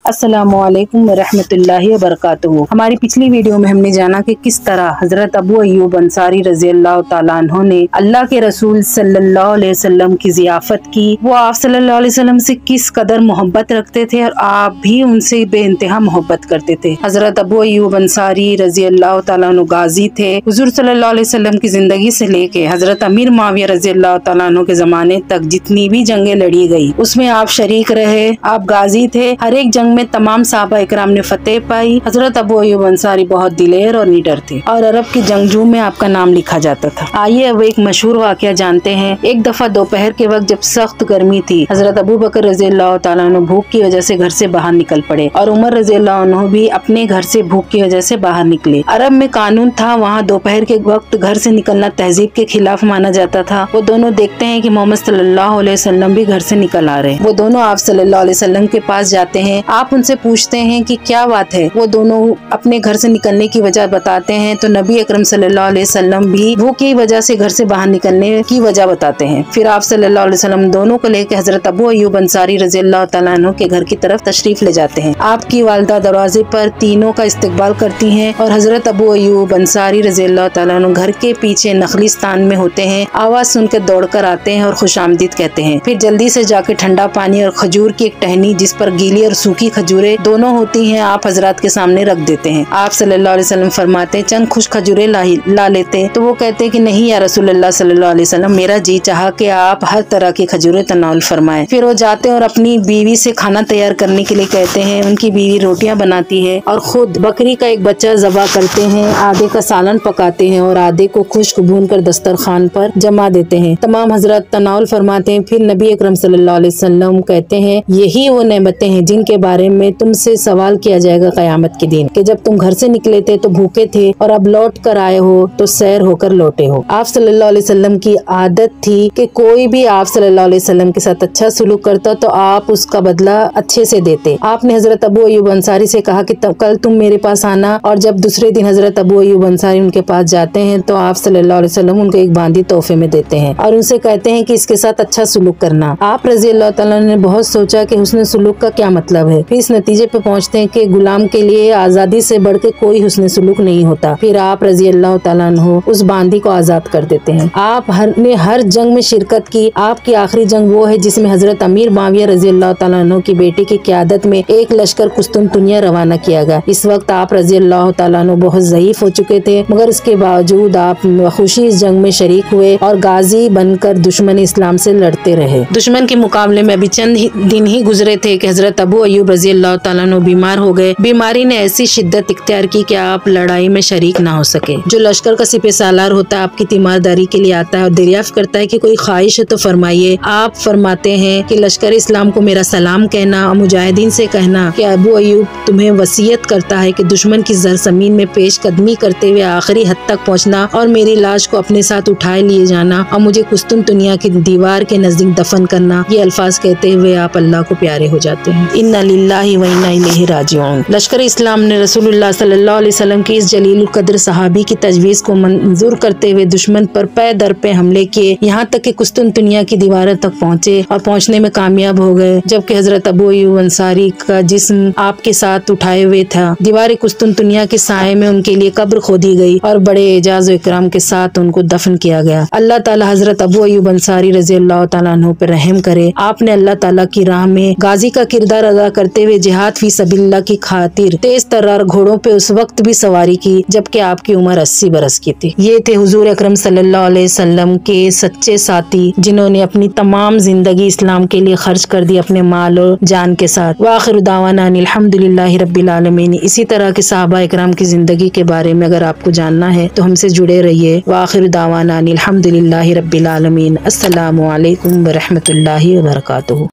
अस्सलामुअलैकुम वरहमतुल्लाहि वबरकातुहू। हमारी पिछली वीडियो में हमने जाना कि किस तरह हजरत अबू अय्यूब अंसारी रज़ी अल्लाह तआला अन्हु ने अल्लाह के रसूल सल्लल्लाहु अलैहि वसल्लम की ज़ियाफ़त की। वो आप सल्लल्लाहु अलैहि वसल्लम से किस कदर मोहब्बत रखते थे और आप भी उनसे बेइंतहा मोहब्बत करते थे। हजरत अबू अय्यूब अंसारी रज़ी अल्लाह तआला अन्हु गाजी थे। हुज़ूर सल्लल्लाहु अलैहि वसल्लम की जिंदगी से लेके हजरत अमीर मुआविया रज़ी अल्लाह तआला अन्हु के जमाने तक जितनी भी जंगें लड़ी गई उसमें आप शरीक रहे, आप गाजी थे। हर एक जंग में तमाम सहाबा इकराम ने फतेह पाई। हजरत अबू अय्यूब अंसारी बहुत दिलेर और निडर थे और अरब की जंगजू में आपका नाम लिखा जाता था। आइए अब एक मशहूर वाकया जानते हैं। एक दफा दोपहर के वक्त जब सख्त गर्मी थी, हजरत अबू बकर रज़ी अल्लाह तआला अन्हु भूख की वजह से घर से बाहर निकल पड़े और उमर रज़ी अल्लाह अन्हु भी अपने घर से भूख की वजह से बाहर निकले। अरब में कानून था, वहाँ दोपहर के वक्त घर से निकलना तहजीब के खिलाफ माना जाता था। वो दोनों देखते हैं कि मोहम्मद सल्लल्लाहु अलैहि वसल्लम भी घर से निकल आ रहे हैं। वो दोनों आप सल्लल्लाहु अलैहि वसल्लम के पास जाते हैं। आप उनसे पूछते हैं कि क्या बात है। वो दोनों अपने घर से निकलने की वजह बताते हैं तो नबी अकरम सल्लल्लाहु अलैहि वसल्लम भी भूख की वजह से घर से बाहर निकलने की वजह बताते हैं। फिर आप सल्लल्लाहु अलैहि वसल्लम दोनों को लेकर हजरत अबू अय्यूब अंसारी रज़ी अल्लाह तआला अन्हु के घर की तरफ तशरीफ ले जाते हैं। आपकी वालिदा दरवाजे पर तीनों का इस्तकबाल करती हैं और हजरत अबू अय्यूब अंसारी रज़ी अल्लाह तआला अन्हु घर के पीछे नखलिस्तान में होते हैं। आवाज सुनकर दौड़कर आते हैं और खुशामदीद कहते हैं। फिर जल्दी से जाके ठंडा पानी और खजूर की एक टहनी जिस पर गीली और सूखी खजूरें दोनों होती हैं आप हजरत के सामने रख देते हैं। आप सल्लल्लाहु अलैहि वसल्लम फरमाते हैं चंद खुश खजूरें ला लेते। तो वो कहते हैं कि नहीं या रसूलुल्लाह सल्लल्लाहु अलैहि वसल्लम, मेरा जी चाहा कि आप हर तरह की खजूरें तनाउल फरमाएं। फिर वो जाते हैं और अपनी बीवी से खाना तैयार करने के लिए कहते हैं। उनकी बीवी रोटियां बनाती है और खुद बकरी का एक बच्चा ज़बा करते हैं, आधे का सालन पकाते हैं और आधे को खुश्क भून कर दस्तरखान पर जमा देते हैं। तमाम हजरत तनाउल फरमाते हैं। फिर नबी अकरम सल्लल्लाहु अलैहि वसल्लम कहते हैं यही वो नेमतें हैं जिनके बारे में तुमसे सवाल किया जाएगा क़यामत के दिन कि जब तुम घर से निकले थे तो भूखे थे और अब लौट कर आए हो तो सैर होकर लौटे हो। आप सल्लल्लाहु अलैहि वसल्लम की आदत थी कि कोई भी आप सल्लल्लाहु अलैहि वसल्लम के साथ अच्छा सुलूक करता तो आप उसका बदला अच्छे से देते। आपने हजरत अबू अय्यूब अंसारी से कहा कि कल तुम मेरे पास आना, और जब दूसरे दिन हजरत अबू अय्यूब अंसारी उनके पास जाते हैं तो आप सल्लल्लाहु अलैहि वसल्लम उनको एक बांदी तोहफे में देते हैं और उनसे कहते हैं कि इसके साथ अच्छा सुलूक करना। आप रज़ी अल्लाह तआला ने बहुत सोचा कि हुस्न सुलूक का क्या मतलब है। फिर इस नतीजे पे पहुँचते हैं कि गुलाम के लिए आज़ादी से बढ़ के कोई हुस्न सुलूक नहीं होता। फिर आप रज़ी अल्लाह तआला अन्हु उस बांदी को आज़ाद कर देते हैं। आप ने हर जंग में शिरकत की। आपकी आखिरी जंग वो है जिसमें हजरत अमीर मुआविया रज़ी अल्लाह तआला अन्हु की बेटी की क़यादत में एक लश्कर कुस्तुनतुनिया रवाना किया गया। इस वक्त आप रज़ी अल्लाह तआला अन्हु बहुत ज़ईफ हो चुके थे, मगर इसके बावजूद आप खुशी इस जंग में शरीक हुए और गाजी बनकर दुश्मन इस्लाम से लड़ते रहे। दुश्मन के मुकाबले में अभी चंद दिन ही गुजरे थे कि हजरत अबू अय्यूब रज़ी अल्लाह तआला अन्हु बीमार हो गए। बीमारी ने ऐसी शिद्दत इख्तियार की कि आप लड़ाई में शरीक ना हो सके। जो लश्कर का सिपह सालार होता है आपकी तीमारदारी के लिए आता है और दरियाफ्त करता है कि कोई ख्वाहिश है तो फरमाइए। आप फरमाते हैं कि लश्कर इस्लाम को मेरा सलाम कहना और मुजाहिदीन से कहना कि अबू अय्यूब तुम्हें वसीयत करता है कि दुश्मन की ज़मीन में पेश कदमी करते हुए आखिरी हद तक पहुँचना और मेरी लाश को अपने साथ उठाए लिए जाना और मुझे कुस्तुनतुनिया की दीवार के नजदीक दफन करना। ये अल्फाज कहते हुए आप अल्लाह को प्यारे हो जाते हैं। इन्ना लिल्लाहि व इन्ना इलैहि राजिऊन। लश्कर इस्लाम ने रसूलुल्लाह सल्लल्लाहु अलैहि वसल्लम की इस जलील कद्र सहाबी की तजवीज़ को मंजूर करते हुए दुश्मन पर पे दर पे हमले किए, यहाँ तक कि कुस्तुनतुनिया की दीवारों तक पहुँचे और पहुँचने में कामयाब हो गए। जबकि हजरत अबू अय्यूब अंसारी का जिस्म आपके साथ उठाए हुए था। दीवार कुस्तुनतुनिया के साए में उनके लिए कब्र खोदी गई और बड़े एजाज व इकराम के साथ उनको दफन किया गया। अल्लाह ताला हजरत अबू अय्यूब अंसारी रज़ी अल्लाह तआला अन्हु पर रहम करे। आपने अल्लाह ताला की राह में गाजी का किरदार अदा करते हुए जिहाद फी सबिलिल्लाह की खातिर तेज तर्रार घोड़ों पे उस वक्त भी सवारी की जबकि आपकी उम्र 80 बरस की थी। ये थे हुजूर अकरम सल्लल्लाहु अलैहि वसल्लम के सच्चे साथी जिन्होंने अपनी तमाम जिंदगी इस्लाम के लिए खर्च कर दी अपने माल और जान के साथ। वाखिर दावाना अल्हम्दुलिल्लाहि रब्बिल आलमीन। इसी तरह के सहाबा इकराम की जिंदगी के बारे में अगर आपको जानना है तो हमसे जुड़े रहिए। वाखिर दावाना अल्हम्दुलिल्लाहि रब्बिल आलमीन। अस्सलामु अलैकुम व रहमतुल्लाहि व बरकातुहू।